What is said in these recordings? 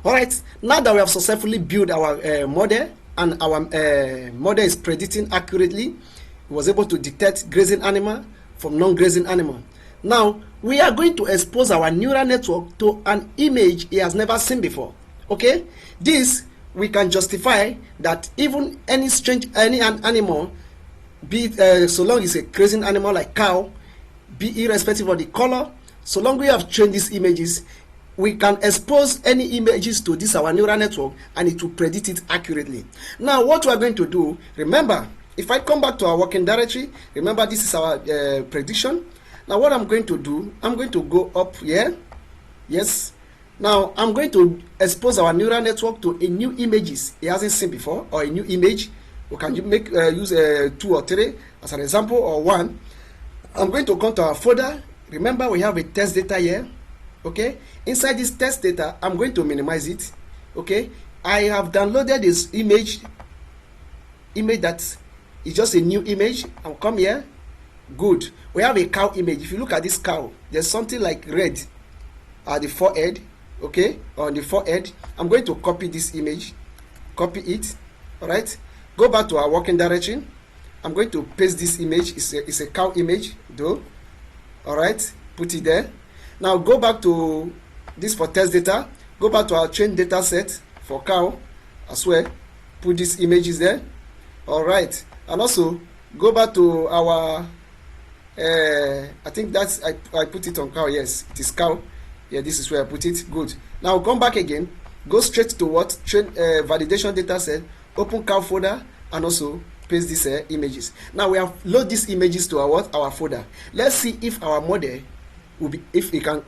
All right, now that we have successfully built our model, and our model is predicting accurately, it was able to detect grazing animal from non-grazing animal. Now we are going to expose our neural network to an image it has never seen before. Okay, this we can justify that even any animal, be it so long it's a grazing animal like cow, be irrespective of the color, so long we have trained these images, we can expose any images to this our neural network and it will predict it accurately. Now what we are going to do, remember, if I come back to our working directory, remember this is our prediction. Now what I'm going to do, I'm going to go up here. Yes. Now I'm going to expose our neural network to a new images it hasn't seen before, or a new image. We can make use 2 or 3 as an example, or 1. I'm going to come to our folder. Remember we have a test data here. Okay, inside this test data, I'm going to minimize it. Okay, I have downloaded this image that is just a new image. I'll come here. Good. We have a cow image. If you look at this cow, there's something like red at the forehead. Okay, on the forehead. I'm going to copy this image, copy it. All right, go back to our working directory. I'm going to paste this image. It's a cow image though. All right, put it there. Now go back to this for test data. Go back to our trained data set for cow as well. Put these images there. All right, and also go back to our I think that's I put it on cow. Yes, it is cow. Yeah, this is where I put it. Good. Now come back again. Go straight to what train validation data set. Open cow folder and also paste these images. Now we have load these images to our folder. Let's see if our model will be, if it can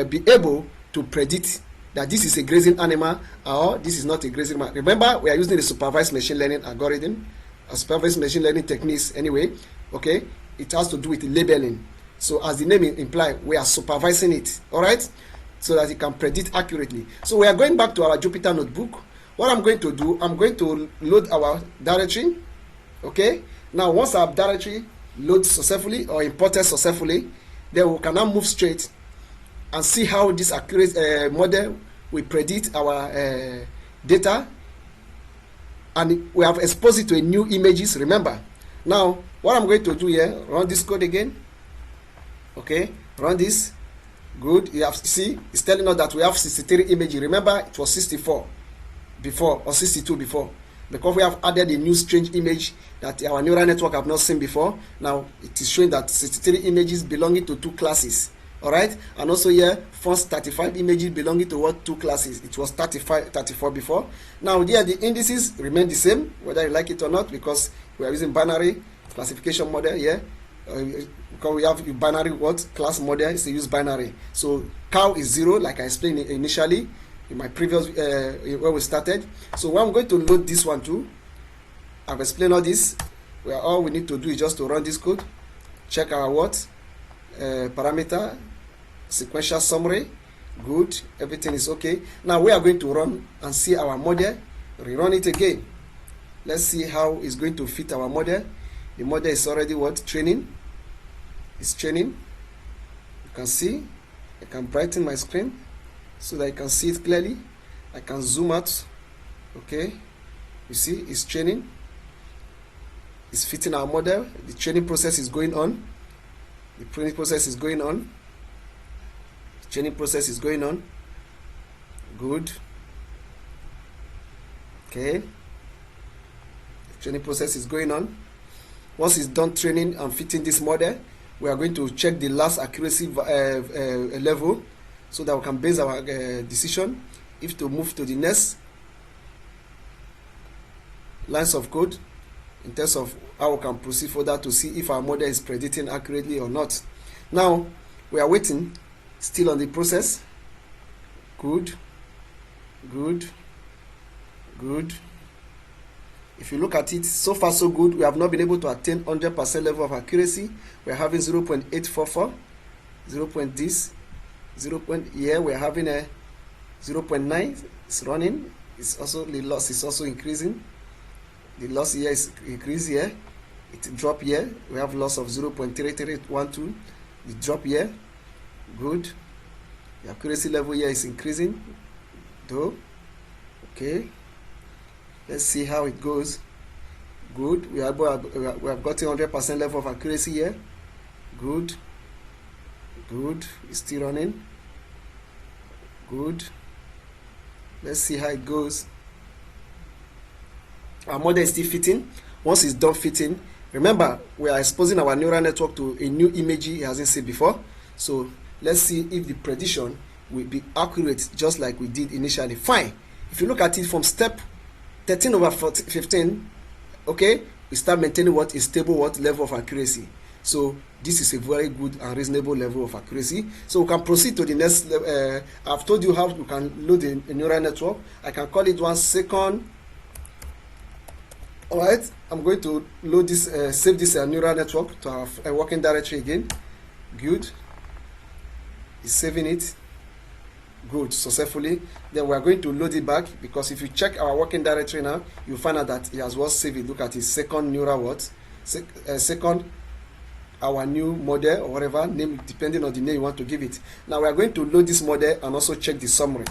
be able to predict that this is a grazing animal or this is not a grazing animal. Remember, we are using the supervised machine learning algorithm, supervised machine learning techniques anyway. Okay, it has to do with labeling. So as the name implies, we are supervising it. All right, so that it can predict accurately. So we are going back to our Jupyter notebook. What I'm going to do, I'm going to load our directory. Okay, now once our directory loads successfully or imported successfully, then we can now move straight and see how this accurate model will predict our data, and we have exposed it to a new images. Remember, now what I'm going to do here, run this code again. Okay, run this. Good. You have see it's telling us that we have 63 images. Remember, it was 64 before, or 62 before, because we have added a new strange image that our neural network have not seen before. Now it is showing that 63 images belonging to 2 classes. All right, and also here first 35 images belonging to what 2 classes. It was 34 before. Now here the indices remain the same, whether you like it or not, because we are using binary classification model here. Because we have binary what class model is to use binary. So cow is 0, like I explained initially in my previous where we started. So when I'm going to load this one too, I've explained all this. Where all we need to do is just to run this code, check our what parameter, sequential summary. Good, everything is okay. Now we are going to run and see our model. Rerun it again. Let's see how it's going to fit our model. The model is already what training. It's training. You can see. I can brighten my screen so that you can see it clearly. I can zoom out. Okay, you see it's training. It's fitting our model. The training process is going on. The training process is going on. The training process is going on. Good. Okay. The training process is going on. Once it's done training and fitting this model, we are going to check the last accuracy level so that we can base our decision if to move to the next lines of code in terms of how we can proceed further to see if our model is predicting accurately or not. Now we are waiting, still on the process. Good, good, good. If you look at it, so far so good. We have not been able to attain 100% level of accuracy. We are having 0.844, 0. This, 0. Here we are having a 0.9. It's running. It's also the loss is also increasing. The loss here is increased here. It drop here. We have loss of 0.3312. The drop here. Good. The accuracy level here is increasing, though. Okay, let's see how it goes. Good. We have gotten 100% level of accuracy here. Good. Good. It's still running. Good. Let's see how it goes. Our model is still fitting. Once it's done fitting, remember we are exposing our neural network to a new image it hasn't seen before. So let's see if the prediction will be accurate just like we did initially. Fine. If you look at it from step 13 over 15, okay, we start maintaining what is stable level of accuracy. So this is a very good and reasonable level of accuracy. So we can proceed to the next level. I've told you how you can load a neural network. I can call it 1 second. All right, I'm going to load this, save this neural network to our working directory again. Good. It's saving it. Good, successfully. Then we are going to load it back, because if you check our working directory now, you'll find out that it has was saved. Look at his second neural what? Second, our new model or whatever name, depending on the name you want to give it. Now we are going to load this model and also check the summary.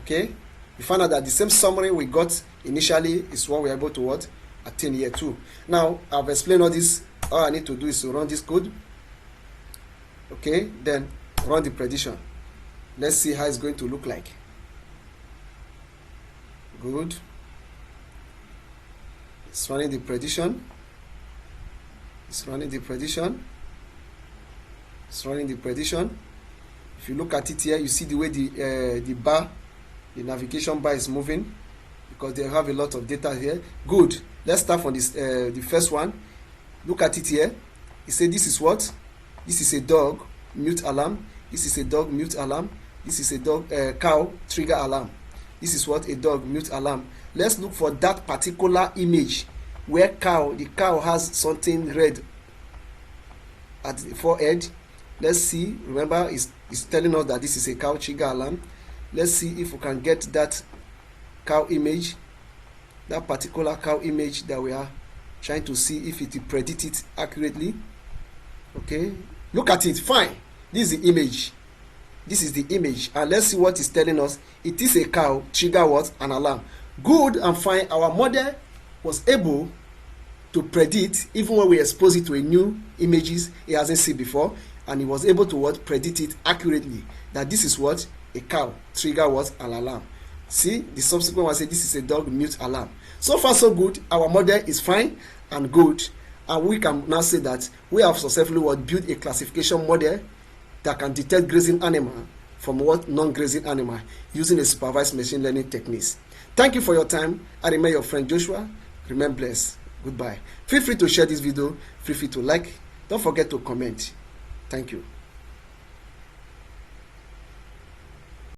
Okay, we find out that the same summary we got initially is what we are able to what? Attain here too. Now I've explained all this. All I need to do is to run this code. Okay, then run the prediction. Let's see how it's going to look like. Good. It's running the prediction. It's running the prediction. It's running the prediction. If you look at it here, you see the way the bar, the navigation bar is moving, because they have a lot of data here. Good. Let's start from this the first one. Look at it here. It says this is what? This is a dog, mute alarm. This is a dog, mute alarm. This is a dog, cow, trigger alarm. This is what? A dog, mute alarm. Let's look for that particular image where the cow has something red at the forehead. Let's see. Remember, it's telling us that this is a cow, trigger alarm. Let's see if we can get that cow image, that particular cow image that we are trying to see if it predicts it accurately. Okay, look at it. Fine. This is the image. This is the image, and let's see what it's telling us. It is a cow, trigger what? An alarm. Good and fine. Our model was able to predict, even when we expose it to a new images it hasn't seen before, and it was able to what? Predict it accurately, that this is what? A cow, trigger what? An alarm. See, the subsequent one said this is a dog, mute alarm. So far so good. Our model is fine and good, and we can now say that we have successfully built a classification model that can detect grazing animal from what? Non-grazing animal, using a supervised machine learning techniques. Thank you for your time. I remain your friend Joshua. Remain blessed. Goodbye. Feel free to share this video. Feel free to like. Don't forget to comment. Thank you.